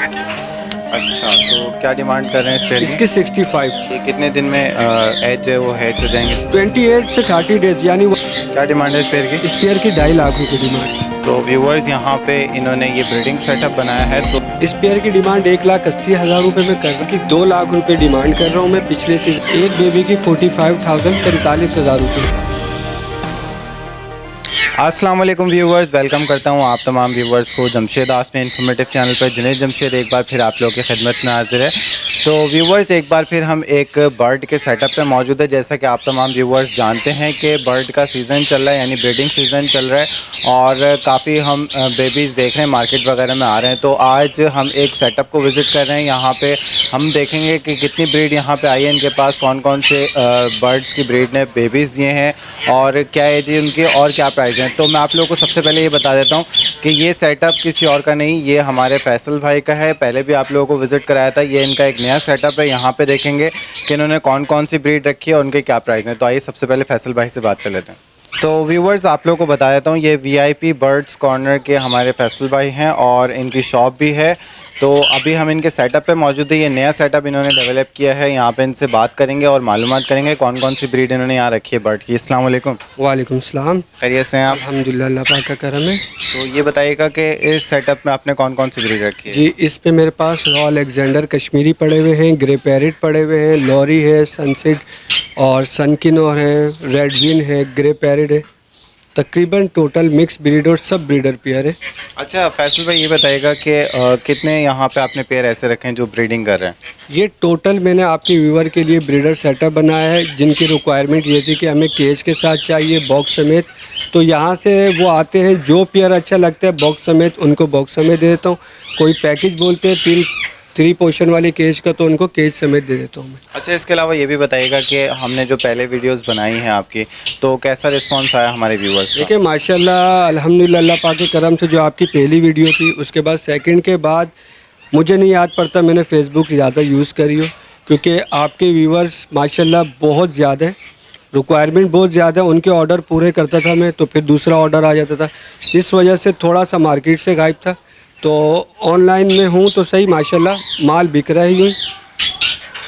अच्छा, तो क्या डिमांड कर रहे हैं इस पेयर इसकी 65। ये कितने दिन में एज जो है वो हैच हो जाएंगे? 28 से 30 डेज यानी क्या डिमांड है इस पेयर की? इस पेयर की 2.5 लाख रुपए डिमांड। तो व्यूवर्स यहाँ पे इन्होंने ये ब्रीडिंग सेटअप बनाया है, तो इस पेयर की डिमांड 1,80,000 रुपए में कर रहा हूँ। इसकी 2 लाख रुपए डिमांड कर रहा हूँ मैं पिछले से। एक बेबी की 45,000 43,000 रुपये। अस्सलाम वालेकुम व्यूवर्स, वेलकम करता हूँ आप तमाम व्यूवर्स को जमशेद आसमी इन्फॉर्मेटिव चैनल पर। जुनैद जमशेद एक बार फिर आप लोगों की खिदमत में हाजिर है। तो व्यूवर्स एक बार फिर हम एक बर्ड के सेटअप पे मौजूद है। जैसा कि आप तमाम व्यूवर्स जानते हैं कि बर्ड का सीज़न चल रहा है, यानी ब्रीडिंग सीज़न चल रहा है और काफ़ी हम बेबीज़ देख रहे हैं मार्केट वगैरह में आ रहे हैं। तो आज हम एक सेटअप को विज़िट कर रहे हैं। यहाँ पे हम देखेंगे कि कितनी ब्रीड यहाँ पे आई है, इनके पास कौन कौन से बर्ड्स की ब्रीड ने बेबीज़ दिए हैं और क्या एज है उनकी और क्या प्राइस हैं। तो मैं आप लोगों को सबसे पहले ये बता देता हूँ कि ये सेटअप किसी और का नहीं, ये हमारे फैसल भाई का है। पहले भी आप लोगों को विज़िट कराया था। ये इनका एक नया सेटअप है। यहाँ पे देखेंगे कि इन्होंने कौन कौन सी ब्रीड रखी है और उनके क्या प्राइस हैं। तो आइए सबसे पहले फैसल भाई से बात कर लेते हैं। तो व्यूवर्स आप लोगों को बता देता हूँ, ये वीआईपी बर्ड्स कॉर्नर के हमारे फैसल भाई हैं और इनकी शॉप भी है। तो अभी हम इनके सेटअप पे मौजूद है। ये नया सेटअप इन्होंने डेवलप किया है। यहाँ पे इनसे बात करेंगे और मालूमात करेंगे कौन कौन सी ब्रीड इन्होंने यहाँ रखी है बर्ड की। अस्सलाम वालेकुम। वालेकुम सलाम। खैरियत से हैं आप? अल्हम्दुलिल्लाह, अल्लाह पाक का करम है। तो ये बताइएगा कि इस सेटअप में आपने कौन कौन सी ब्रीड रखी है? जी, इस पे मेरे पास रॉ अलेक्जेंडर कश्मीरी पड़े हुए हैं, ग्रे पैरेट पड़े हुए हैं, लॉरी है, सनसेट और सनकिनोर है, रेड विन है, ग्रे पैरेट है। तकरीबन टोटल मिक्स ब्रीड और सब ब्रीडर पेयर है। अच्छा फैसल भाई, ये बताइएगा कि कितने यहाँ पे आपने पेयर ऐसे रखे हैं जो ब्रीडिंग कर रहे हैं? ये टोटल मैंने आपके व्यूवर के लिए ब्रीडर सेटअप बनाया है, जिनकी रिक्वायरमेंट ये थी कि हमें केज के साथ चाहिए बॉक्स समेत। तो यहाँ से वो आते हैं, जो पेयर अच्छा लगता है बॉक्स समेत उनको बॉक्स समेत दे देता हूँ। कोई पैकेज बोलते हैं थ्री पोर्शन वाले केज का, तो उनको केज समेत दे देता हूँ मैं। अच्छा, इसके अलावा ये भी बताइएगा कि हमने जो पहले वीडियोस बनाई हैं आपकी, तो कैसा रिस्पांस आया हमारे व्यूवर्स का? देखिए माशाल्लाह अल्हम्दुलिल्लाह, अल्लाह पाक के करम से जो आपकी पहली वीडियो थी, उसके बाद सेकंड के बाद मुझे नहीं याद पड़ता मैंने फेसबुक ज़्यादा यूज़ करी हो, क्योंकि आपके व्यूवर्स माशाल्लाह बहुत ज़्यादा है, रिक्वायरमेंट बहुत ज़्यादा है। उनके ऑर्डर पूरे करता था मैं, तो फिर दूसरा ऑर्डर आ जाता था। इस वजह से थोड़ा सा मार्केट से गायब था। तो ऑनलाइन में हूँ तो सही, माशाल्लाह माल बिक रहा ही।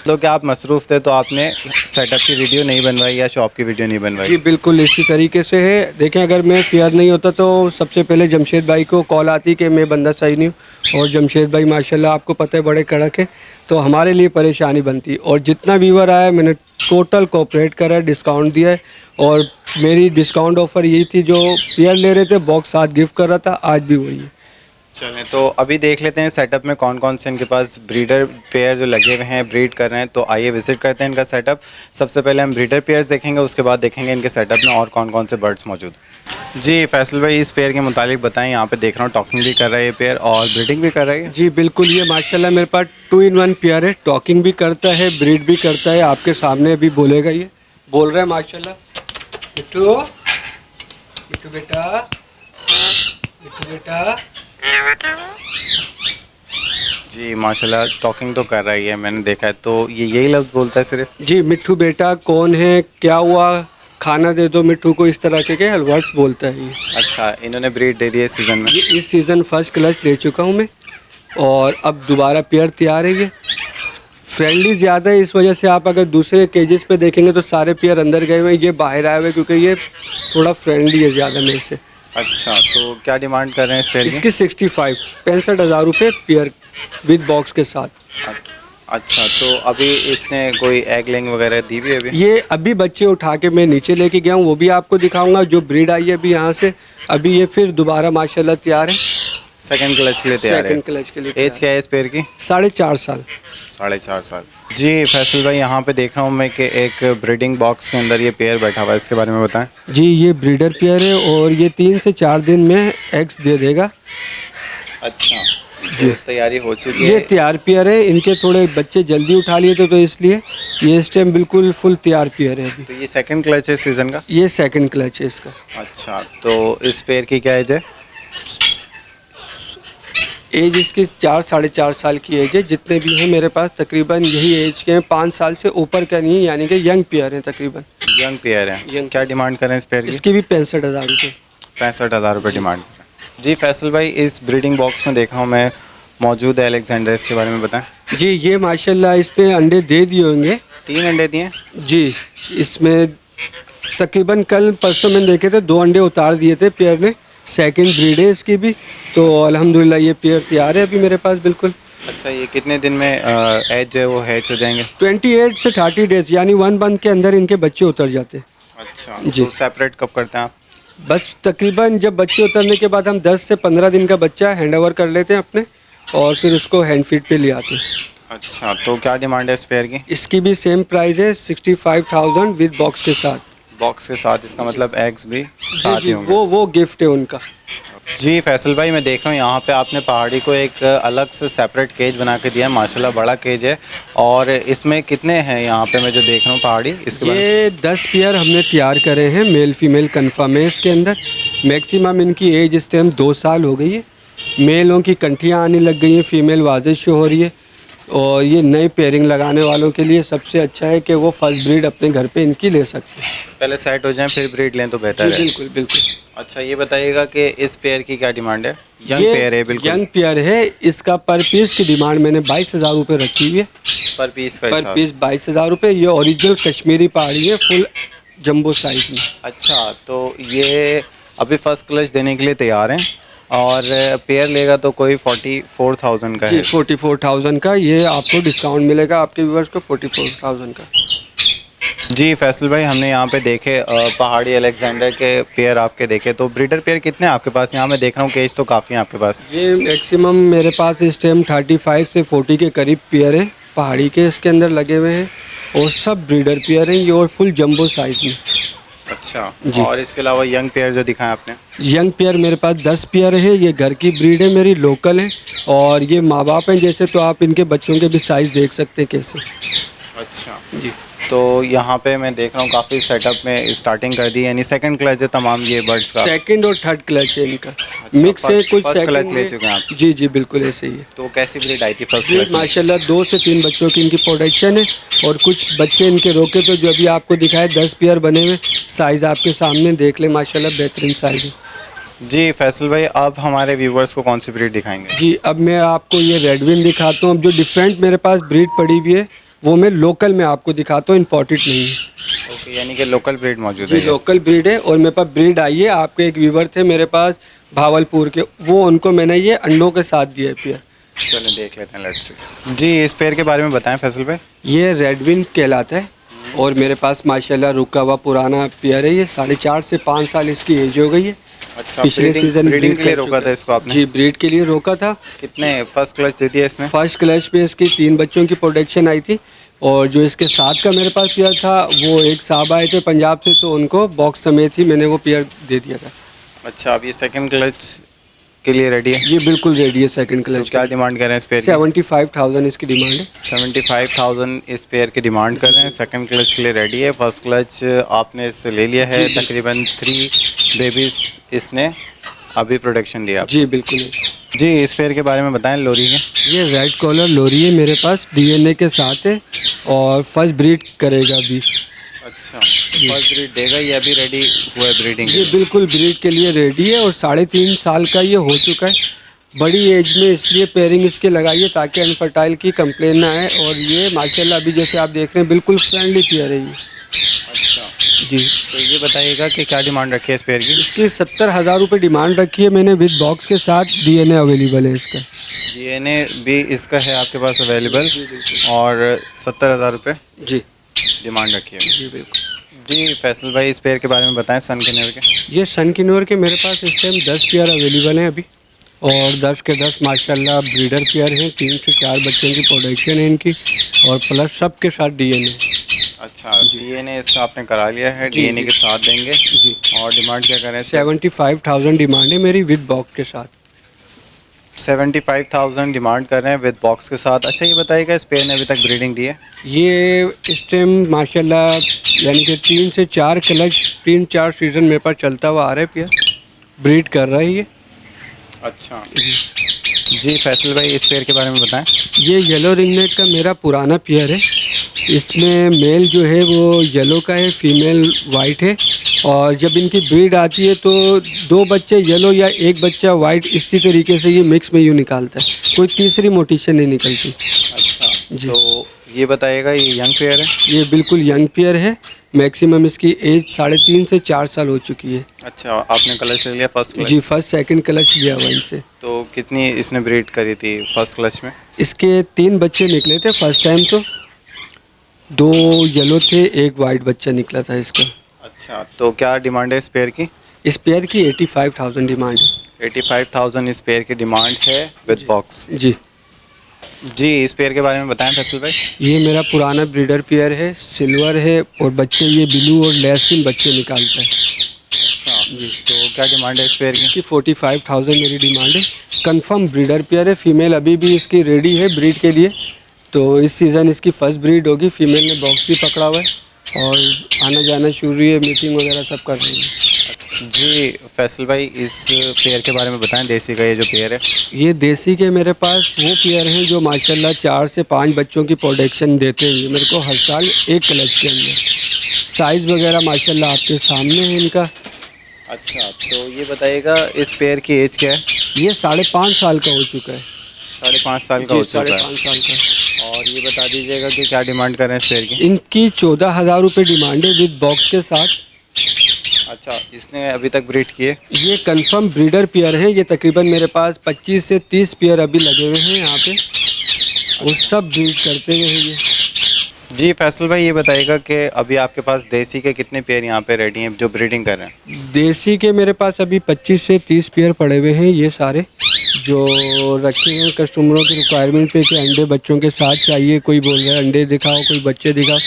तो क्या आप मसरूफ़ थे तो आपने सेटअप की वीडियो नहीं बनवाई या शॉप की वीडियो नहीं बनवाई? जी बिल्कुल इसी तरीके से है। देखें, अगर मैं फेयर नहीं होता तो सबसे पहले जमशेद भाई को कॉल आती कि मैं बंदा सही नहीं हूँ, और जमशेद भाई माशाल्लाह आपको पता है बड़े कड़क है, तो हमारे लिए परेशानी बनती। और जितना व्यूवर आया मैंने टोटल कोऑपरेट करा है, डिस्काउंट दिया है। और मेरी डिस्काउंट ऑफ़र यही थी, जो पेयर ले रहे थे बॉक्स साथ गिफ्ट कर रहा था, आज भी वही है। चलें, तो अभी देख लेते हैं सेटअप में कौन कौन से इनके पास ब्रीडर पेयर जो लगे हुए हैं ब्रीड कर रहे हैं। तो आइए विजिट करते हैं इनका सेटअप। सबसे पहले हम ब्रीडर पेयर्स देखेंगे, उसके बाद देखेंगे इनके सेटअप में और कौन कौन से बर्ड्स मौजूद हैं। जी फैसल भाई, इस पेयर के मुतालिक बताएं। यहाँ पे देख रहा हूँ टॉकिंग भी कर रहा है ये पेयर और ब्रीडिंग भी कर रहा है। जी बिल्कुल, ये माशाल्लाह मेरे पास 2 in 1 पेयर है। टॉकिंग भी करता है, ब्रीड भी करता है। आपके सामने अभी बोलेगा, ये बोल रहा है माशाल्लाह। मिट्टू मिट्टू बेटा, मिट्टू बेटा। जी माशाल्लाह टॉकिंग तो कर रही है, मैंने देखा है। तो ये यही लफ्ज़ बोलता है सिर्फ? जी, मिट्टू बेटा कौन है, क्या हुआ, खाना दे दो मिट्टू को, इस तरह के वर्ड्स बोलता है ये। अच्छा, इन्होंने ब्रीड दे दी है इस सीज़न में? ये इस सीज़न फर्स्ट क्लच ले चुका हूँ मैं, और अब दोबारा पेयर तैयार है। ये फ्रेंडली ज़्यादा है, इस वजह से आप अगर दूसरे केजेस पे देखेंगे तो सारे पेयर अंदर गए हुए हैं, ये बाहर आए हुए हैं, क्योंकि ये थोड़ा फ्रेंडली है ज़्यादा मेरे से। अच्छा, तो क्या डिमांड कर रहे हैं इस पेयर की? इसकी 65,000 रुपये पेयर विद बॉक्स के साथ। अच्छा, तो अभी इसने कोई एग लेंग वगैरह दी भी है अभी? ये अभी बच्चे उठा के मैं नीचे लेके गया हूँ, वो भी आपको दिखाऊंगा। जो ब्रीड आई है अभी यहाँ से, अभी ये फिर दोबारा माशाल्लाह तैयार है, सेकंड क्लच के लिए तैयार है। सेकंड क्लच के लिए। एज क्या है इस पेयर की? 4.5 साल। 4.5 साल। जी फैसल भाई, यहाँ पे देख रहा हूँ मैं कि एक ब्रीडिंग बॉक्स के अंदर ये पेयर बैठा हुआ है, इसके बारे में बताएं। जी, ये ब्रीडर पेयर है और ये 3 से 4 दिन में एग्स दे देगा। अच्छा, तो तैयारी हो चुकी है? ये तैयार पेयर है, इनके थोड़े बच्चे जल्दी उठा लिए थे, तो इसलिए ये इस टाइम बिल्कुल फुल तैयार पेयर है अभी। तो ये सेकंड क्लच है सीज़न का? ये सेकंड क्लच है इसका। अच्छा, तो इस पेयर की क्या एज है? एज इसकी 4-4.5 साल की एज है। जितने भी हैं मेरे पास तकरीबन यही एज के हैं, 5 साल से ऊपर का नहीं है, यानी कि यंग पेयर हैं तकरीबन। यंग पेयर है। क्या डिमांड करें इस पेयर की? इसकी भी 65,000 रुपये। 65,000 रुपये डिमांड। जी फैसल भाई, इस ब्रीडिंग बॉक्स में देख रहा हूँ मैं मौजूद है अलेक्जेंडर, इसके बारे में बताएं। जी ये माशाल्लाह इसने अंडे दे दिए होंगे। 3 अंडे दिए। जी इसमें तकरीबन कल परसों मैंने देखे थे 2 अंडे उतार दिए थे पेयर ने। सेकंड ब्रीड है इसकी भी, तो अल्हम्दुलिल्लाह ये पेयर तैयार है अभी मेरे पास बिल्कुल। अच्छा, ये कितने दिन में एज जो है वो हैच हो जाएंगे? 28 से 30 डेज यानी 1 मंथ के अंदर इनके बच्चे उतर जाते हैं। अच्छा, जी। तो सेपरेट कब करते हैं आप? बस तकरीबन जब बच्चे उतरने के बाद हम 10 से 15 दिन का बच्चा हैंड ओवर कर लेते हैं अपने, और फिर उसको हैंड फीड पे ले आते हैं। अच्छा, तो क्या डिमांड है इस पेयर की? इसकी भी सेम प्राइस है 65,000 विद बॉक्स के साथ। बॉक्स के साथ, इसका मतलब एग्स भी साथ ही जी होंगे। वो गिफ्ट है उनका। जी फैसल भाई, मैं देख रहा हूँ यहाँ पे आपने पहाड़ी को एक अलग से सेपरेट केज बना के दिया है, माशाल्लाह बड़ा केज है। और इसमें कितने हैं यहाँ पे मैं जो देख रहा हूँ पहाड़ी, इसके बारे में? ये 10 पेयर हमने तैयार करे हैं, मेल फीमेल कन्फर्म है इसके अंदर। मैक्सिमम इनकी एज इस टाइम 2 साल हो गई है। मेलों की कंठियाँ आने लग गई हैं, फीमेल वाज़ेह शो हो रही है। और ये नए पेयरिंग लगाने वालों के लिए सबसे अच्छा है कि वो फर्स्ट ब्रीड अपने घर पे इनकी ले सकते हैं। पहले सेट हो जाएं फिर ब्रीड लें तो बेहतर जी है। बिल्कुल बिल्कुल। अच्छा, ये बताइएगा कि इस पेयर की क्या डिमांड है? यंग ये पेयर है बिल्कुल। यंग पेयर है। इसका पर पीस की डिमांड मैंने 22,000 रुपये रखी हुई है। पर पीस का पर हिसाब? पीस 22,000 रुपये। ये ओरिजिनल कश्मीरी पहाड़ी है, फुल जंबो साइज में। अच्छा, तो ये अभी फर्स्ट क्लच देने के लिए तैयार हैं, और पेयर लेगा तो कोई 44,000 का जी है। 44,000 का ये आपको डिस्काउंट मिलेगा आपके व्यूअर्स को 44,000 का। जी फैसल भाई, हमने यहाँ पे देखे पहाड़ी अलेक्जेंडर के पेयर आपके देखे, तो ब्रीडर पेयर कितने हैं आपके पास? यहाँ मैं देख रहा हूँ केज तो काफ़ी है आपके पास। ये मैक्सिमम मेरे पास इस टाइम 35 से 40 के करीब पेयर है पहाड़ी के इसके अंदर लगे हुए हैं, और सब ब्रीडर पेयर हैं ये, और फुल जंबो साइज में। अच्छा जी। और इसके अलावा यंग पेयर जो दिखाएं आपने? यंग पेयर मेरे पास 10 पेयर है। ये घर की ब्रीड है मेरी, लोकल है, और ये माँ बाप हैं जैसे, तो आप इनके बच्चों के भी साइज़ देख सकते हैं कैसे। अच्छा जी तो यहाँ पे मैं देख रहा हूँ काफ़ी सेटअप में स्टार्टिंग कर दी, यानी सेकंड क्लच है तमाम ये बर्ड्स का? सेकंड और थर्ड क्लच है इनका। मिक्स है कुछ। फर्स्ट क्लच सेकंड ले चुके हैं आप? जी जी बिल्कुल ऐसे ही है। तो कैसी ब्रीड आई थी फर्स्ट जी क्लच में? माशाल्लाह 2 से 3 बच्चों की इनकी प्रोडक्शन है, और कुछ बच्चे इनके रोके तो जो अभी आपको दिखाए 10 पेयर बने हुए, साइज़ आपके सामने देख ले, माशाल्लाह बेहतरीन साइज़ है। जी फैसल भाई, अब हमारे व्यूवर्स को कौन सी ब्रीड दिखाएंगे? जी अब मैं आपको ये रेडविन दिखाता हूँ। अब जो डिफरेंट मेरे पास ब्रीड पड़ी हुई है वो मैं लोकल में आपको दिखाता हूँ, इम्पोर्टेड नहीं है। ओके, यानी कि लोकल ब्रीड मौजूद जी है ये? लोकल ब्रीड है, और मेरे पास ब्रीड आई है। आपके एक व्यूवर थे मेरे पास भावलपुर के, वो उनको मैंने ये अंडों के साथ दिया है पेयर। चलें देख लेते हैं, लेट्स सी। जी इस पेयर के बारे में बताएं फैसल भाई। ये रेडविन कहलाता है, और मेरे पास माशाल्लाह रुका हुआ पुराना पेयर है। ये 4.5 से 5 साल इसकी एज हो गई है। अच्छा, पिछले सीजन ब्रीडिंग के लिए कर रोका चुका था इसको आपने? जी ब्रीड के लिए रोका था। कितने फर्स्ट क्लच दे दिया इसने? फर्स्ट क्लच पे इसकी 3 बच्चों की प्रोडक्शन आई थी, और जो इसके साथ का मेरे पास पेयर था वो एक साहब आए थे पंजाब से, तो उनको बॉक्स समेत ही मैंने वो पेयर दे दिया था। अच्छा, अब ये सेकंड क्लच के लिए रेडी है? ये बिल्कुल रेडी है सेकंड तो क्लच। क्या डिमांड कर रहे हैं इस पेयर की? 75,000 इसकी डिमांड है। 75,000 इस पेयर की डिमांड कर रहे हैं। सेकंड क्लच के लिए रेडी है। फर्स्ट क्लच आपने इससे ले लिया है। जी, जी। तकरीबन 3 बेबीज इसने अभी प्रोडक्शन दिया। जी बिल्कुल। जी इस पेयर के बारे में बताएं, लोरी के। ये रेड कॉलर लोरी है मेरे पास, डीएनए के साथ है, और फर्स्ट ब्रीड करेगा अभी। अच्छा, फर्स्ट ब्रीड देगा, ये अभी रेडी हुआ है ब्रीडिंग? ये बिल्कुल ब्रीड के लिए रेडी है, और 3.5 साल का ये हो चुका है। बड़ी एज में इसलिए पेयरिंग इसके लगाई है ताकि अनफर्टाइल की कंप्लेन ना आए, और ये माशाल्लाह अभी जैसे आप देख रहे हैं बिल्कुल फ्रेंडली पेयर है ये। अच्छा, जी तो ये बताइएगा कि क्या डिमांड रखी है इस पेयर की? इसकी 70,000 रुपये डिमांड रखी है मैंने, विद बॉक्स के साथ। डीएनए अवेलेबल है इसका। डीएनए भी इसका है आपके पास अवेलेबल, और 70,000 रुपये जी डिमांड रखी है। जी बिल्कुल। जी फैसल भाई, इस पेयर के बारे में बताएं, सन किन्नर के। ये सन किन्नर के मेरे पास इस टाइम 10 पेयर अवेलेबल हैं अभी, और 10 के 10 माशाल्लाह ब्रीडर पेयर हैं। 3 से 4 बच्चों की प्रोडक्शन है इनकी, और प्लस सब के साथ डीएनए। अच्छा, डीएनए इसका आपने करा लिया है, जी, डीएनए जी। के साथ देंगे। जी और डिमांड क्या करें? 75,000 डिमांड है मेरी, विद बॉक्स के साथ। 75,000 डिमांड कर रहे हैं विद बॉक्स के साथ। अच्छा ये बताइएगा, इस पेयर ने अभी तक ब्रीडिंग दी है? ये इस टाइम माशाल्लाह यानी कि 3 से 4 क्लच, 3-4 सीज़न मेरे पास चलता हुआ आ रहा है पेयर, ब्रीड कर रहा है ये। अच्छा जी फैसल भाई, इस पेयर के बारे में बताएं। ये येलो रिंगनेट का मेरा पुराना पेयर है। इसमें मेल जो है वो येलो का है, फीमेल वाइट है, और जब इनकी ब्रीड आती है तो 2 बच्चे येलो या 1 बच्चा वाइट इसी तरीके से ये मिक्स में यूँ निकालता है, कोई तीसरी मोटिशन नहीं निकलती। अच्छा जी। तो ये बताइएगा ये यंग पेयर है? ये बिल्कुल यंग पेयर है, मैक्सिमम इसकी एज 3.5 से 4 साल हो चुकी है। अच्छा आपने क्लच ले लिया फर्स्ट क्लच? जी, फर्स्ट सेकंड क्लच लिया हुआ इनसे। तो कितनी इसने ब्रीड करी थी फर्स्ट क्लच में? इसके 3 बच्चे निकले थे फर्स्ट टाइम तो, 2 येलो थे, 1 वाइट बच्चा निकला था इसका। अच्छा तो क्या डिमांड है इस पेयर की? इस पेयर की 85,000 डिमांड है। 85,000 इस पेयर की डिमांड है विद बॉक्स। जी। जी इस पेयर के बारे में बताएं फैसल भाई। ये मेरा पुराना ब्रीडर पेयर है, सिल्वर है और बच्चे ये ब्लू और लेसिन बच्चे निकालता है। अच्छा जी तो क्या डिमांड है इस पेयर की? इसकी 45,000 मेरी डिमांड है। कंफर्म ब्रीडर पेयर है, फीमेल अभी भी इसकी रेडी है ब्रीड के लिए, तो इस सीज़न इसकी फर्स्ट ब्रीड होगी। फीमेल ने बॉक्स भी पकड़ा हुआ है और आना जाना शुरू है, मीटिंग वगैरह सब कर रही है। जी फैसल भाई इस पेयर के बारे में बताएं, देसी का ये जो पेयर है। ये देसी के मेरे पास वो पेयर हैं जो माशाल्लाह 4 से 5 बच्चों की प्रोडक्शन देते हैं ये मेरे को हर साल एक क्लच के अंदर। साइज़ वगैरह माशाल्लाह आपके सामने है इनका। अच्छा तो ये बताइएगा इस पेयर की एज क्या है? ये 5.5 साल का हो चुका है। 5.5 साल का हो चुका है। 5.5 साल का। और ये बता दीजिएगा कि क्या डिमांड कर रहे हैं इस पेयर की? इनकी 14,000 रुपये डिमांड है विद बॉक्स के साथ। अच्छा इसने अभी तक ब्रीड किए? ये कंफर्म ब्रीडर पेयर है। ये तकरीबन मेरे पास 25 से 30 पेयर अभी लगे हुए हैं यहाँ पे, वो सब ब्रीड करते हुए हैं ये। जी फैसल भाई ये बताइएगा कि अभी आपके पास देसी के कितने पेयर यहाँ पे रेडी हैं जो ब्रीडिंग कर रहे हैं? देसी के मेरे पास अभी 25 से 30 पेयर पड़े हुए हैं, ये सारे जो रखे हैं कस्टमरों की रिक्वायरमेंट पे कि अंडे बच्चों के साथ चाहिए। कोई बोल रहा है अंडे दिखाओ, कोई बच्चे दिखाओ,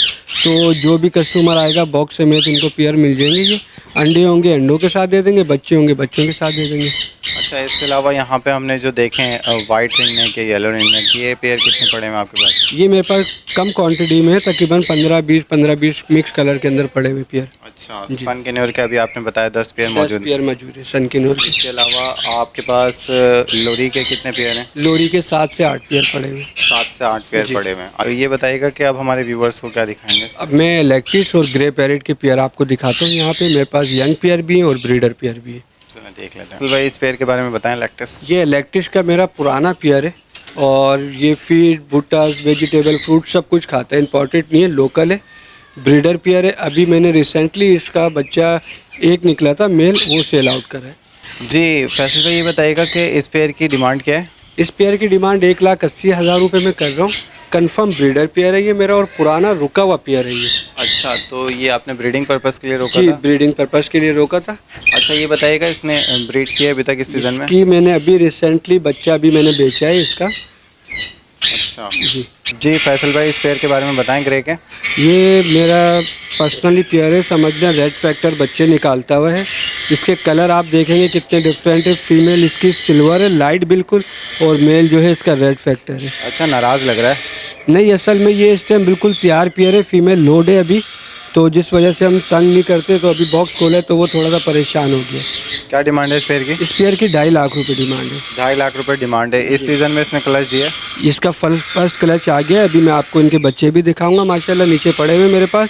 तो जो भी कस्टमर आएगा बॉक्स समेत उनको पेयर मिल जाएंगे। ये अंडे होंगे अंडों के साथ दे देंगे, बच्चे होंगे बच्चों के साथ दे देंगे। अच्छा इसके अलावा यहाँ पे हमने जो देखे हैं वाइट रिंग नेक के येलो रिंग नेक, ये पेयर कितने पड़े हैं आपके पास? ये मेरे पास कम क्वांटिटी में है, तकरीबन 15-20 मिक्स कलर के अंदर पड़े हुए पेयर। अच्छा सन के न्योर के अभी आपने बताया 10 पेयर मौजूद हैं। पेयर मौजूद है सन के नूर के। इसके अलावा आपके पास लोरी के कितने पेयर हैं? लोरी के 7 से 8 पेयर पड़े हुए। 7 से 8 पेयर पड़े हुए हैं। अब ये बताइएगा कि अब हमारे व्यूवर्स को क्या दिखाएंगे? अब मैं लैक्टिस और ग्रे पैरेट के पेयर आपको दिखाता हूँ। यहाँ पे मेरे पास यंग पेयर भी हैं और ब्रीडर पेयर भी है। चलो देख लेते हैं। तो भाई इस पेयर के बारे में बताएं लैक्टिस। ये लैक्टिस का मेरा पुराना पेयर है और ये फीड भुट्टा वेजिटेबल फ्रूट सब कुछ खाता है, इम्पोर्टेड नहीं है, लोकल है, ब्रीडर पेयर है। अभी मैंने रिसेंटली इसका बच्चा एक निकला था मेल, वो सेल आउट करा है। जी फैसल भाई ये बताइएगा कि इस पेयर की डिमांड क्या है? इस पेयर की डिमांड 1,80,000 रुपये में कर रहा हूँ। कंफर्म ब्रीडर पेयर है ये मेरा और पुराना रुका हुआ पेयर है ये। अच्छा तो ये आपने ब्रीडिंग पर्पस के लिए रोका जी था? ब्रीडिंग पर्पस के लिए रोका था। अच्छा ये बताइएगा इसने ब्रीड किया अभी तक इस सीज़न में? इसकी मैंने अभी रिसेंटली बच्चा अभी मैंने बेचा है इसका। अच्छा जी। जी फैसल भाई इस पेयर के बारे में बताएं ग्रे के। ये मेरा पर्सनली पेयर है, समझना रेड फैक्टर बच्चे निकालता हुआ है। इसके कलर आप देखेंगे कितने डिफरेंट है। फीमेल इसकी सिल्वर है लाइट बिल्कुल और मेल जो है इसका रेड फैक्टर है। अच्छा नाराज़ लग रहा है। नहीं असल में ये इस टाइम बिल्कुल तैयार पेयर है, फीमेल लोड है अभी, तो जिस वजह से हम तंग नहीं करते, तो अभी बॉक्स खोले तो वो थोड़ा सा परेशान हो गया। क्या डिमांड है इस पेयर की? इस पेयर की 2.5 लाख रुपए डिमांड है। 2.5 लाख रुपए डिमांड है। इस सीज़न में इसने क्लच दिया? इसका फर्स्ट क्लच आ गया। अभी मैं आपको इनके बच्चे भी दिखाऊंगा, माशाल्लाह नीचे पड़े हुए मेरे पास,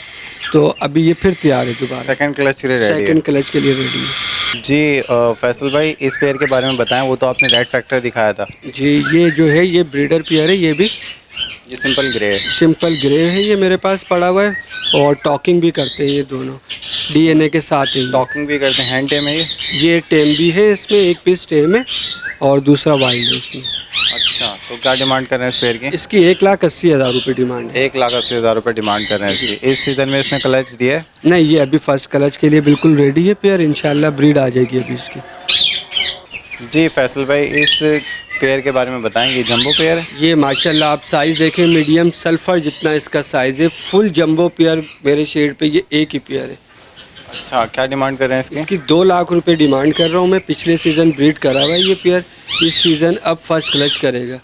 तो अभी ये फिर तैयार है दोबारा। सेकंड क्लच के लिए रेडी है? सेकंड क्लच के लिए रेडी है। जी फैसल भाई इस पेयर के बारे में बताएं, वो तो आपने रेड फैक्टर दिखाया था। जी ये जो है ये ब्रीडर पेयर है, ये भी ये सिंपल ग्रे है? सिंपल ग्रे है, ये मेरे पास पड़ा हुआ है और टॉकिंग भी करते हैं ये दोनों डीएनए के साथ ही। टॉकिंग भी करते हैं। हैंड टेम है ये टेम भी है, इसमें एक पीस टेम है और दूसरा वाइल्ड है इसमें। अच्छा तो क्या डिमांड कर रहे हैं इस पेयर की? इसकी 1,80,000 रुपये डिमांड है। 1,80,000 रुपये डिमांड कर रहे हैं इसकी। इस सीज़न में इसने क्लच दिया है? नहीं ये अभी फर्स्ट क्लच के लिए बिल्कुल रेडी है पेयर, इंशाल्लाह ब्रीड आ जाएगी अभी इसकी। जी फैसल भाई इस पेयर के बारे में बताएं, ये जंबो पेयर है? ये माशाल्लाह आप साइज़ देखें, मीडियम सल्फर जितना इसका साइज़ है, फुल जंबो पेयर मेरे शेड पे ये एक ही पेयर है। अच्छा क्या डिमांड कर रहे हैं इसकी? इसकी 2 लाख रुपए डिमांड कर रहा हूँ मैं। पिछले सीज़न ब्रीड करा हुआ है ये पेयर, इस सीज़न अब फर्स्ट क्लच करेगा।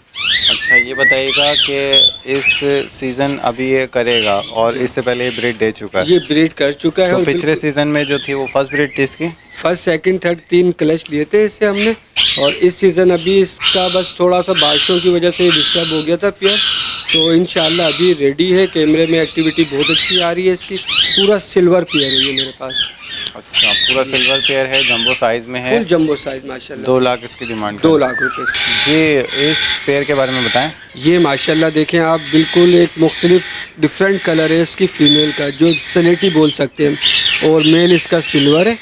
अच्छा ये बताइएगा कि इस सीज़न अभी ये करेगा और इससे पहले ये ब्रीड दे चुका है? ये ब्रीड कर चुका है। तो और पिछले सीज़न में जो थी वो फर्स्ट ब्रीड थी इसकी? फर्स्ट सेकंड थर्ड 3 क्लच लिए थे इससे हमने, और इस सीज़न अभी इसका बस थोड़ा सा बारिशों की वजह से डिस्टर्ब हो गया था पेयर, तो इंशाल्लाह अभी रेडी है। कैमरे में एक्टिविटी बहुत अच्छी आ रही है इसकी। पूरा सिल्वर पेयर है ये मेरे पास। अच्छा, पूरा सिल्वर पेयर है, जंबो साइज में है। फुल जंबो साइज माशाल्लाह। 2 लाख इसकी डिमांड 2 लाख रुपए। जी, इस पेयर के बारे में बताएं। ये माशाल्लाह देखें आप, बिल्कुल एक मुख्तलिफ डिफरेंट कलर है इसकी फ़ीमेल का, जो सलेटी बोल सकते हैं, और मेल इसका सिल्वर है,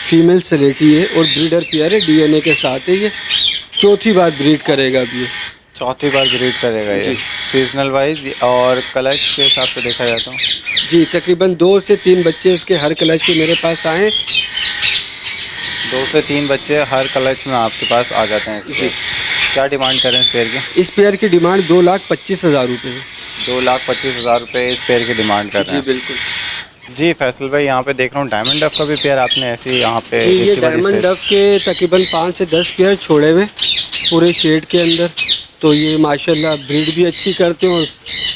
फीमेल सलेटी है, और ब्रीडर पेयर है, डीएनए के साथ है। ये चौथी बार ब्रीड करेगा अभी ये। चौथी बार ब्रीड करेगा ये। जी। सीजनल वाइज और कलच के हिसाब से देखा जाए तो जी, तकरीबन 2 से 3 बच्चे इसके हर क्लच के मेरे पास आए। 2 से 3 बच्चे हर कलच में आपके पास आ जाते हैं इसके। क्या डिमांड करें इस पेयर की? इस पेयर की डिमांड 2,25,000 रुपये है। 2,25,000 रुपये इस पेयर की डिमांड कर रहे जी हैं। बिल्कुल। जी फैसल भाई, यहाँ पे देख रहा हूँ डायमंड डफ का भी पेयर आपने ऐसे ही यहाँ पे जी, ये इतनी बड़ी डायमंड स्पेस- डफ के तकरीबन 5 से 10 पेयर छोड़े हुए पूरे शेड के अंदर। तो ये माशाल्लाह ब्रीड भी अच्छी करते हैं और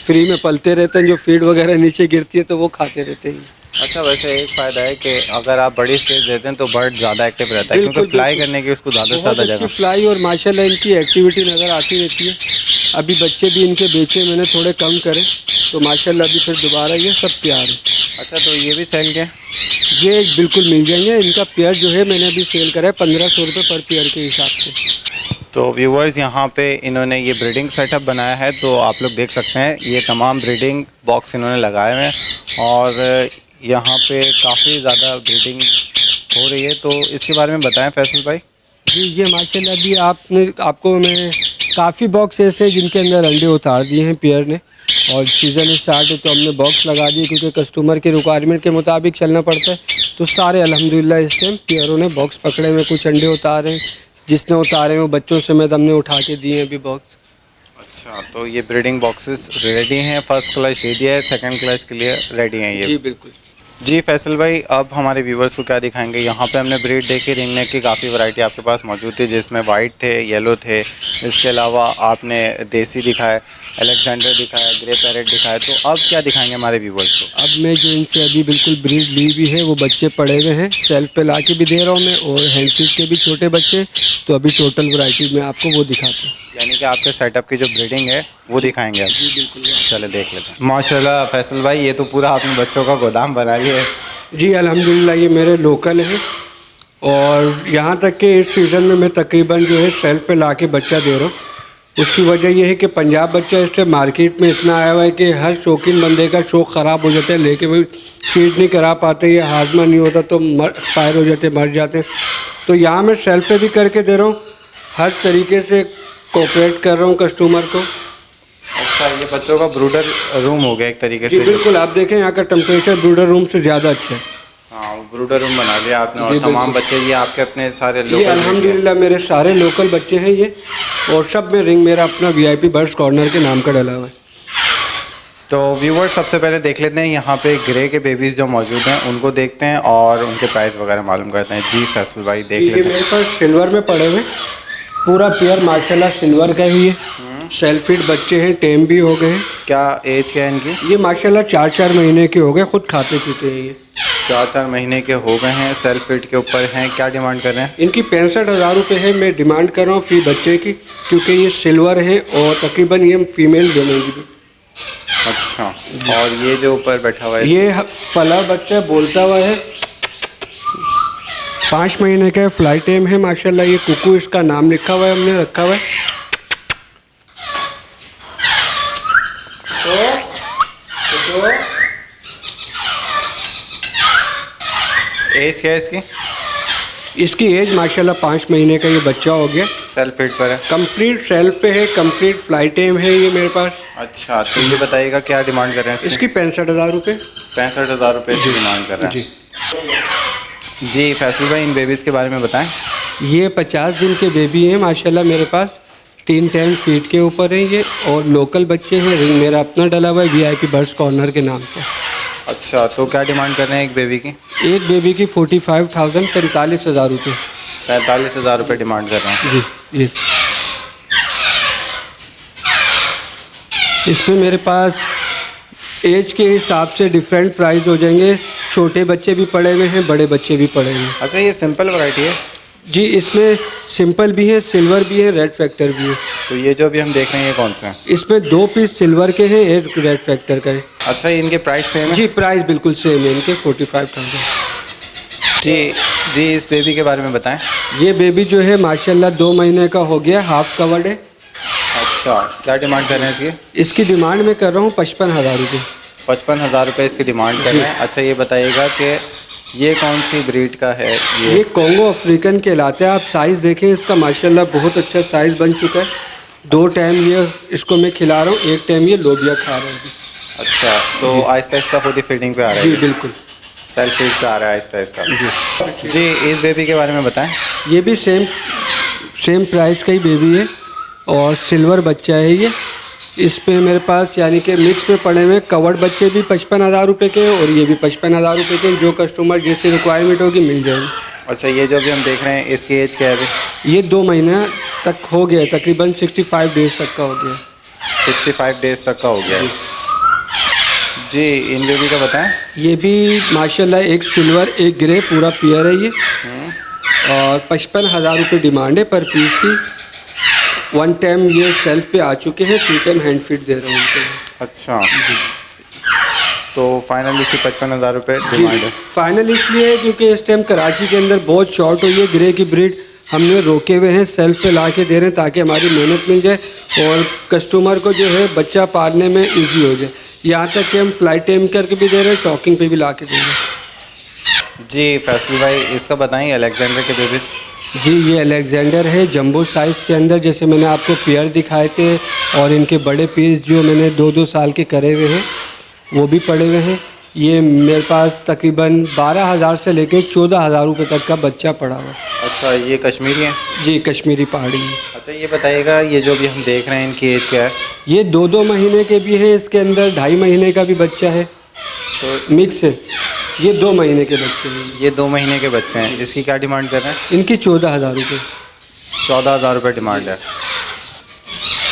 फ्री में पलते रहते हैं। जो फीड वगैरह नीचे गिरती है तो वो खाते रहते हैं। अच्छा, वैसे एक फ़ायदा है कि अगर आप बड़ी स्पेस देते हैं तो बर्ड ज़्यादा एक्टिव रहता है, बिल्कुल, क्योंकि फ्लाई बिल्कुल। करने की उसको ज़्यादा से बहुत ज़्यादा अच्छी जगह। फ्लाई और माशाल्लाह इनकी एक्टिविटी नज़र आती रहती है। अभी बच्चे भी इनके बेचे मैंने थोड़े कम करे, तो माशाल्लाह अभी फिर दोबारा ये सब तैयार है। अच्छा, तो ये भी सेल के? ये बिल्कुल मिल जाएंगे। इनका पेयर जो है मैंने अभी सेल करा है 1500 रुपये पर पेयर के हिसाब से। तो व्यूवर्स, यहाँ पे इन्होंने ये ब्रीडिंग सेटअप बनाया है, तो आप लोग देख सकते हैं ये तमाम ब्रीडिंग बॉक्स इन्होंने लगाए हुए हैं और यहाँ पे काफ़ी ज़्यादा ब्रीडिंग हो रही है। तो इसके बारे में बताएं फैसल भाई। जी, ये माशाल्लाह अभी आपको मैं काफ़ी बॉक्स ऐसे हैं जिनके अंदर अंडे उतार दिए हैं पेयर ने, और सीज़न स्टार्ट है तो हमने बॉक्स लगा दिए, क्योंकि कस्टमर के रिक्वायरमेंट के मुताबिक चलना पड़ता है। तो सारे अल्हम्दुलिल्लाह इस टाइम पेयरों ने बॉक्स पकड़े हुए, कुछ अंडे उतारे हैं, जिसने उतारे हैं वो बच्चों समेत हमने उठा के दिए हैं अभी बॉक्स। अच्छा, तो ये ब्रीडिंग बॉक्सेस रेडी हैं, फर्स्ट क्लच दे दिया है, सेकंड क्लच के लिए रेडी हैं ये। जी बिल्कुल। जी फैसल भाई, अब हमारे व्यूवर्स को क्या दिखाएंगे? यहाँ पे हमने ब्रीड देखी, रिंग नेक की काफ़ी वैरायटी आपके पास मौजूद थी, जिसमें वाइट थे, येलो थे, इसके अलावा आपने देसी दिखाया, अलेक्जेंडर दिखाया, ग्रे पैरेट दिखाया। तो अब क्या दिखाएंगे हमारे व्यूवर्स को? अब मैं जो इनसे अभी बिल्कुल ब्रीड ली भी है वो बच्चे पड़े हुए हैं, सेल्फ पे ला के भी दे रहा हूँ मैं, और हैंडफीड के भी छोटे बच्चे। तो अभी टोटल वैरायटी में आपको वो दिखाता हूँ। यानी कि आपके सेटअप की जो ब्रीडिंग है वो दिखाएंगे अब। जी बिल्कुल। चले देख लेते हैं। माशाल्लाह फैसल भाई, ये तो पूरा आपने बच्चों का गोदाम बना लिया है। जी अल्हम्दुलिल्लाह, ये मेरे लोकल हैं, और यहाँ तक कि इस सीज़न में मैं तकरीबन जो है सेल्फ पे ला के बच्चा दे रहा हूँ। उसकी वजह यह है कि पंजाब बच्चा इससे मार्केट में इतना आया हुआ है कि हर शौकीन बंदे का शौक़ ख़राब हो जाता है, लेके भाई फीड नहीं करा पाते, ये हाजमा नहीं होता तो एक्सपायर हो जाते, मर जाते हैं। तो यहाँ मैं सेल्फ पे भी करके दे रहा हूँ, हर तरीके से कोऑपरेट कर रहा हूँ कस्टमर को। अच्छा, ये बच्चों का ब्रूडर रूम हो गया एक तरीके जी से। बिल्कुल, आप देखें यहाँ का टेम्परेचर ब्रूडर रूम से ज़्यादा अच्छा है। हाँ, ब्रूडर रूम बना लिया आपने, और जी, तमाम बिल्कुल। बच्चे ये आपके अपने सारे ये लोकल अल्हम्दुलिल्लाह मेरे सारे लोकल बच्चे हैं ये, और सब में रिंग मेरा अपना VIP बर्ड्स कॉर्नर के नाम का डला हुआ है। तो व्यूवर्स, सबसे पहले देख लेते हैं यहाँ पे ग्रे के बेबीज़ जो मौजूद हैं उनको देखते हैं और उनके प्राइस वगैरह मालूम करते हैं। जी फैसल भाई, देख ये लेते हैं। मेरे पास सिल्वर में पड़े हुए, पूरा पेयर माशाल्लाह सिल्वर का ही है। सेल्फिड बच्चे हैं, टेम भी हो गए हैं। क्या एज क्या है इनकी? ये माशाल्लाह 4-4 महीने के हो गए, खुद खाते पीते हैं ये। 4-4 महीने के हो गए हैं, सेल्फ फिट के ऊपर हैं। क्या डिमांड कर रहे हैं? इनकी 65,000 रुपये है, मैं डिमांड कर रहा हूँ फी बच्चे की, क्योंकि ये सिल्वर है और तकरीबन ये फीमेल बनेगी भी। अच्छा, और ये जो ऊपर बैठा हुआ है ये पला बच्चा बोलता हुआ है, 5 महीने का है, फ्लाई टाइम है माशाल्लाह। ये कुकू इसका नाम लिखा हुआ है, हमने रखा हुआ है। एज क्या है इसकी? इसकी एज माशाल्लाह 5 महीने का ये बच्चा हो गया, सेल्फ फिट पर है। कंप्लीट सेल्फ पे है, कंप्लीट फ्लाई टाइम है ये मेरे पास। अच्छा, तो ये बताइएगा क्या डिमांड कर रहे हैं इसकी 65,000 रुपये। 65,000 रुपये की डिमांड कर रहे जी। हैं। जी फैसल भाई, इन बेबीज़ के बारे में बताएं। ये 50 दिन के बेबी हैं माशाल्लाह मेरे पास, 3 टाइम फीट के ऊपर हैं ये, और लोकल बच्चे हैं। रिंग मेरा अपना डला हुआ है VIP बर्ड्स कॉर्नर के नाम पे। अच्छा, तो क्या डिमांड कर रहे हैं एक बेबी की? एक बेबी की 45,000, 45,000 रुपये। 45,000 रुपये डिमांड कर रहे हैं। जी ये इसमें मेरे पास एज के हिसाब से डिफरेंट प्राइस हो जाएंगे। छोटे बच्चे भी पड़े हुए हैं, बड़े बच्चे भी पड़े हुए हैं। अच्छा, ये सिंपल वैरायटी है? जी, इसमें सिंपल भी है, सिल्वर भी है, रेड फैक्टर भी है। तो ये जो भी हम देख रहे हैं ये कौन सा है? इसमें 2 पीस सिल्वर के हैं, एक रेड फैक्टर का है। अच्छा, इनके प्राइस सेम है? जी, प्राइस बिल्कुल सेम है इनके, 45,000। जी जी, इस बेबी के बारे में बताएं। ये बेबी जो है माशाल्लाह 2 महीने का हो गया, हाफ कवर्ड है। अच्छा, क्या डिमांड कर रहे हैं इसकी? इसकी डिमांड मैं कर रहा हूँ 55,000 रुपये। 55,000 रुपये इसकी डिमांड कर जी। रहे हैं। अच्छा, ये बताइएगा कि ये कौन सी ब्रीड का है ये कॉन्गो अफ्रीकन कहलाता है। आप साइज़ देखें इसका, माशाल्लाह बहुत अच्छा साइज़ बन चुका है। 2 टाइम ये इसको मैं खिला रहा हूँ, 1 टाइम ये लोबिया खा रहा है। अच्छा, तो आहिस्ता आहिस्ता खुद ही फीडिंग पे आ रहा है? जी बिल्कुल, सेल्फ फीड पे आ रहा है आहिस्ता आहिस्ता। जी। जी, इस बेबी के बारे में बताएं। ये भी सेम प्राइस का ही बेबी है और सिल्वर बच्चा है ये। इस पे मेरे पास यानी कि मिक्स में पड़े हुए कवर्ड बच्चे भी 55,000 रुपये के और ये भी 55,000 रुपये के। जो कस्टमर जैसे रिक्वायरमेंट होगी मिल जाएगी। अच्छा, ये जो भी हम देख रहे हैं इसकी एज क्या है अभी? ये 2 महीना तक हो गया, तकरीबन 65 डेज़ तक का हो गया। 65 डेज़ तक का हो गया है। जी, इन बेबी का बताएं। ये भी माशाल्लाह एक सिल्वर एक ग्रे पूरा पेयर है ये और 55,000 रुपये डिमांड है पर पीस की। 1 टाइम ये सेल्फ पे आ चुके हैं, 2 टाइम हैंड फीड दे रहा हूँ उनको। अच्छा, तो फाइनल इसी 55,000 रुपये जी डिमांड है। फाइनल इसलिए है क्योंकि इस टाइम कराची के अंदर बहुत शॉर्ट हुई है ग्रे की ब्रीड। हमने रोके हुए हैं, सेल्फ पे ला के दे रहे हैं ताकि हमारी मेहनत मिल जाए और कस्टमर को जो है बच्चा पालने में इजी हो जाए। यहाँ तक कि हम फ्लाइट टाइम करके भी दे रहे हैं, टॉकिंग पे भी ला के दे रहे हैं। जी फैसल भाई, इसका बताएं अलेक्जेंडर के बेबीज़। जी ये अलेक्जेंडर है जंबो साइज़ के अंदर, जैसे मैंने आपको पेयर दिखाए थे और इनके बड़े पीस जो मैंने 2-2 साल के करे हुए हैं वो भी पड़े हुए हैं। ये मेरे पास तकरीबन 12,000 से लेके 14,000 रुपये तक का बच्चा पड़ा हुआ है। अच्छा, ये कश्मीरी हैं? जी कश्मीरी पहाड़ी है। अच्छा, ये बताइएगा ये जो भी हम देख रहे हैं इनकी एज क्या है? ये 2-2 महीने के भी हैं, इसके अंदर 2.5 महीने का भी बच्चा है, तो मिक्स है। ये 2 महीने के बच्चे हैं। ये 2 महीने के बच्चे हैं। इसकी क्या डिमांड कर रहे हैं? इनकी 14,000 रुपये। 14,000 रुपये डिमांड है।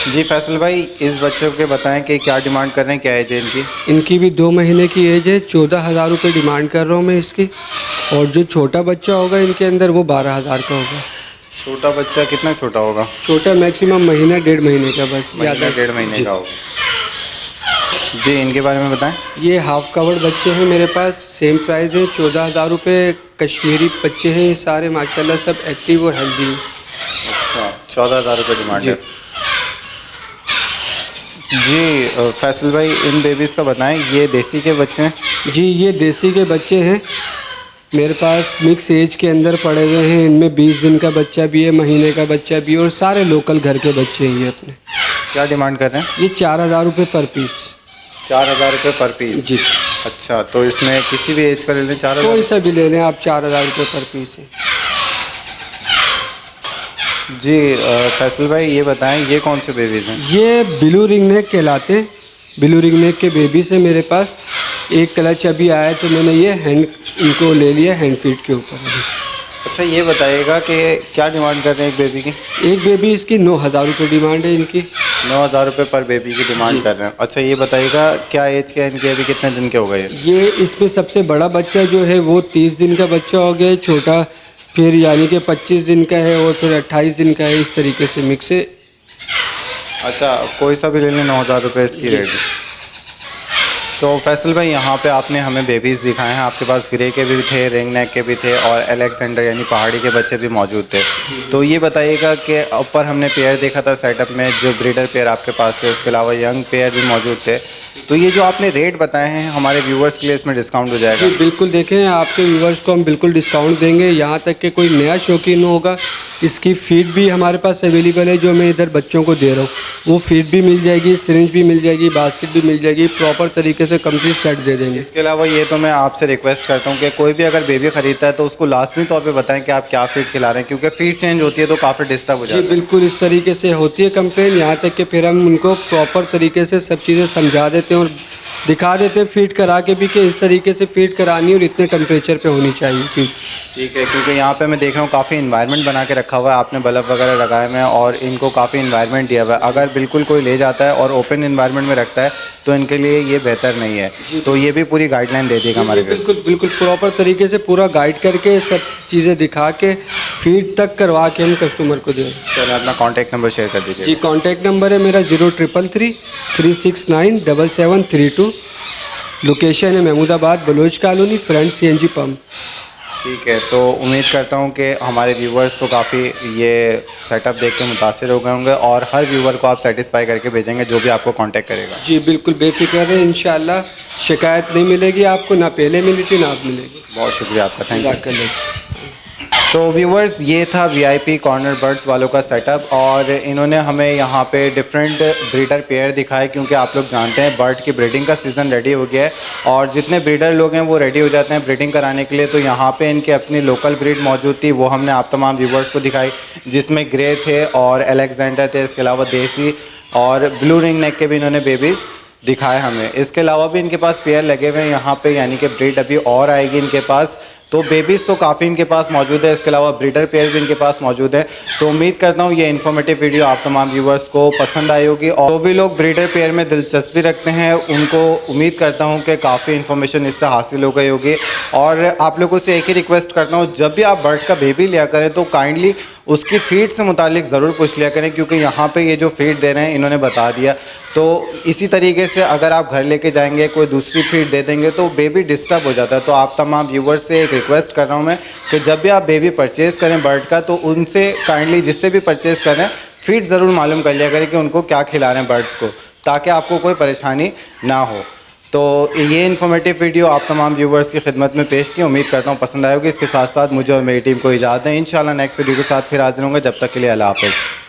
जी फैसल भाई, इस बच्चों के बताएं कि क्या डिमांड कर रहे हैं, क्या एज है इनकी? इनकी भी 2 महीने की एज है, 14,000 रुपये डिमांड कर रहा हूँ मैं इसकी। और जो छोटा बच्चा होगा इनके अंदर वो 12,000 का होगा। छोटा बच्चा कितना छोटा होगा? छोटा मैक्सिमम महीना 1.5 महीने का, बस ज़्यादा ज़्यादा 1.5 महीने का होगा। जी, इनके बारे में बताएं। ये हाफ कवर्ड बच्चे हैं मेरे पास, सेम प्राइस है 14,000 रुपये। कश्मीरी बच्चे हैं ये सारे, माशाल्लाह सब एक्टिव और हेल्दी हैं। अच्छा, 14,000 रुपये डिमांड है। जी फैसल भाई, इन बेबीज़ का बताएं, ये देसी के बच्चे हैं? जी ये देसी के बच्चे हैं मेरे पास, मिक्स एज के अंदर पड़े हुए हैं। इनमें 20 दिन का बच्चा भी है, महीने का बच्चा भी है और सारे लोकल घर के बच्चे हैं ये अपने। क्या डिमांड कर रहे हैं? ये 4,000 रुपये पर पीस। 4,000 रुपये पर पीस? जी। अच्छा, तो इसमें किसी भी एज का ले लें 4,000? कोई सा भी ले लें आप, 4,000 रुपये पर पीस है। जी फैसल भाई, ये बताएं ये कौन से बेबीज़ हैं? ये ब्लू रिंग नेक कहलाते हैं। ब्लू रिंग नेक के बेबीज है मेरे पास। एक क्लच अभी आया तो मैंने ये हैंड इनको ले लिया हैंड फीड के ऊपर अभी। अच्छा, ये बताइएगा कि क्या डिमांड कर रहे हैं एक बेबी की? एक बेबी इसकी 9,000 रुपये डिमांड है इनकी। 9,000 रुपये पर बेबी की डिमांड कर रहे हैं। अच्छा, ये बताइएगा क्या एज क्या है इनकी, अभी कितने दिन के हो गए? ये इसमें सबसे बड़ा बच्चा जो है वो 30 दिन का बच्चा हो गया है, छोटा फिर यानी कि 25 दिन का है और फिर 28 दिन का है, इस तरीके से मिक्स है। अच्छा, कोई सा भी ले लें 9,000 रुपये इसकी रेट। तो फैसल भाई, यहाँ पे आपने हमें बेबीज़ दिखाए हैं, आपके पास ग्रे के भी थे, रिंग नेक के भी थे और अलेक्जेंडर यानी पहाड़ी के बच्चे भी मौजूद थे। तो ये बताइएगा कि ऊपर हमने पेयर देखा था सेटअप में, जो ब्रीडर पेयर आपके पास थे, उसके अलावा यंग पेयर भी मौजूद थे। तो ये जो आपने रेट बताए हैं हमारे व्यूवर्स के लिए, इसमें डिस्काउंट हो जाएगा? जी बिल्कुल, देखें आपके व्यूवर्स को हम बिल्कुल डिस्काउंट देंगे। यहाँ तक कि कोई नया शौकीन होगा, इसकी फीड भी हमारे पास अवेलेबल है जो मैं इधर बच्चों को दे रहा हूँ। वो फीड भी मिल जाएगी, सिरिंज भी मिल जाएगी, बास्केट भी मिल जाएगी, प्रॉपर तरीके से कंप्लीट सेट दे देंगे। इसके अलावा ये तो मैं आपसे रिक्वेस्ट करता हूँ कि कोई भी अगर बेबी ख़रीदता है तो उसको लाजमी तौर पे बताएं कि आप क्या फीड खिला रहे हैं, क्योंकि फीड चेंज होती है तो काफ़ी डिस्टर्ब हो जाता जी है। बिल्कुल, इस तरीके से होती है कंप्लेन। यहाँ तक कि फिर हम उनको प्रॉपर तरीके से सब चीज़ें समझा देते हैं और दिखा देते हैं फीड करा के भी कि इस तरीके से फीड करानी है और इतने टेम्परेचर पे होनी चाहिए फीड। ठीक है, क्योंकि यहाँ पे मैं देख रहा हूँ काफ़ी इन्वायरमेंट बना के रखा हुआ है, आपने बल्ब वगैरह लगाए हुए हैं और इनको काफ़ी इन्वायरमेंट दिया हुआ है। अगर बिल्कुल कोई ले जाता है और ओपन इन्वायरमेंट में रखता है तो इनके लिए ये बेहतर नहीं है। तो ये भी पूरी गाइडलाइन दे देगा हमारे को। बिल्कुल बिल्कुल प्रॉपर तरीके से पूरा गाइड करके सब चीज़ें दिखा के फीड तक करवा के हम कस्टमर को दें। चलो, अपना कॉन्टैक्ट नंबर शेयर कर दीजिए। जी कॉन्टैक्ट नंबर है मेरा 0333 369 7732। लोकेशन है Mahmudabad Baloch colony, front CNG pump. ठीक है, तो उम्मीद करता हूँ कि हमारे व्यूवर्स को काफ़ी ये सेटअप देख के मुतासिर हो गए होंगे और हर व्यूवर को आप सेटिस्फाई करके भेजेंगे जो भी आपको कांटेक्ट करेगा। जी बिल्कुल बेफिक्र है, इंशाल्लाह शिकायत नहीं मिलेगी आपको, ना पहले मिली थी ना अब मिलेगी। बहुत शुक्रिया आपका, थैंक यू। जज़ाकल्लाह। तो व्यूवर्स, ये था वीआईपी कॉर्नर बर्ड्स वालों का सेटअप और इन्होंने हमें यहाँ पे डिफरेंट ब्रीडर पेयर दिखाए, क्योंकि आप लोग जानते हैं बर्ड की ब्रीडिंग का सीज़न रेडी हो गया है और जितने ब्रीडर लोग हैं वो रेडी हो जाते हैं ब्रीडिंग कराने के लिए। तो यहाँ पे इनकी अपनी लोकल ब्रीड मौजूद थी, वो हमने आप तमाम व्यूवर्स को दिखाई, जिसमें ग्रे थे और अलेक्जेंडर थे, इसके अलावा देसी और ब्लू रिंग नेक के भी इन्होंने बेबीज़ दिखाए हमें। इसके अलावा भी इनके पास पेयर लगे हुए हैं यहाँ पे, यानी कि ब्रीड अभी और आएगी इनके पास। तो बेबीज़ तो काफ़ी इनके पास मौजूद है, इसके अलावा ब्रीडर पेयर भी इनके पास मौजूद है। तो उम्मीद करता हूँ ये इन्फॉर्मेटिव वीडियो आप तमाम व्यूवर्स को पसंद आई होगी और जो भी लोग ब्रीडर पेयर में दिलचस्पी रखते हैं उनको उम्मीद करता हूँ कि काफ़ी इन्फॉर्मेशन इससे हासिल हो गई होगी। और आप लोगों से एक ही रिक्वेस्ट करता हूँ, जब भी आप बर्ड का बेबी लिया करें तो काइंडली उसकी फीड से मुतालिक ज़रूर पूछ लिया करें, क्योंकि यहाँ पे ये जो फीड दे रहे हैं इन्होंने बता दिया। तो इसी तरीके से अगर आप घर लेके जाएंगे कोई दूसरी फीड दे देंगे तो बेबी डिस्टर्ब हो जाता है। तो आप तमाम व्यूवर्स से एक रिक्वेस्ट कर रहा हूँ मैं कि जब भी आप बेबी परचेज़ करें बर्ड का, तो उनसे काइंडली जिससे भी परचेज़ करें फीड ज़रूर मालूम कर लिया करें कि उनको क्या खिला रहे हैं बर्ड्स को, ताकि आपको कोई परेशानी ना हो। तो ये इन्फॉर्मेटिव वीडियो आप तमाम व्यूवर्स की खिदमत में पेश की, उम्मीद करता हूँ पसंद आएगी। इसके साथ साथ मुझे और मेरी टीम को इजाज़त दें, इंशाल्लाह नेक्स्ट वीडियो के साथ फिर हाजिर होंगे। जब तक के लिए अल्लाह हाफ़िज़।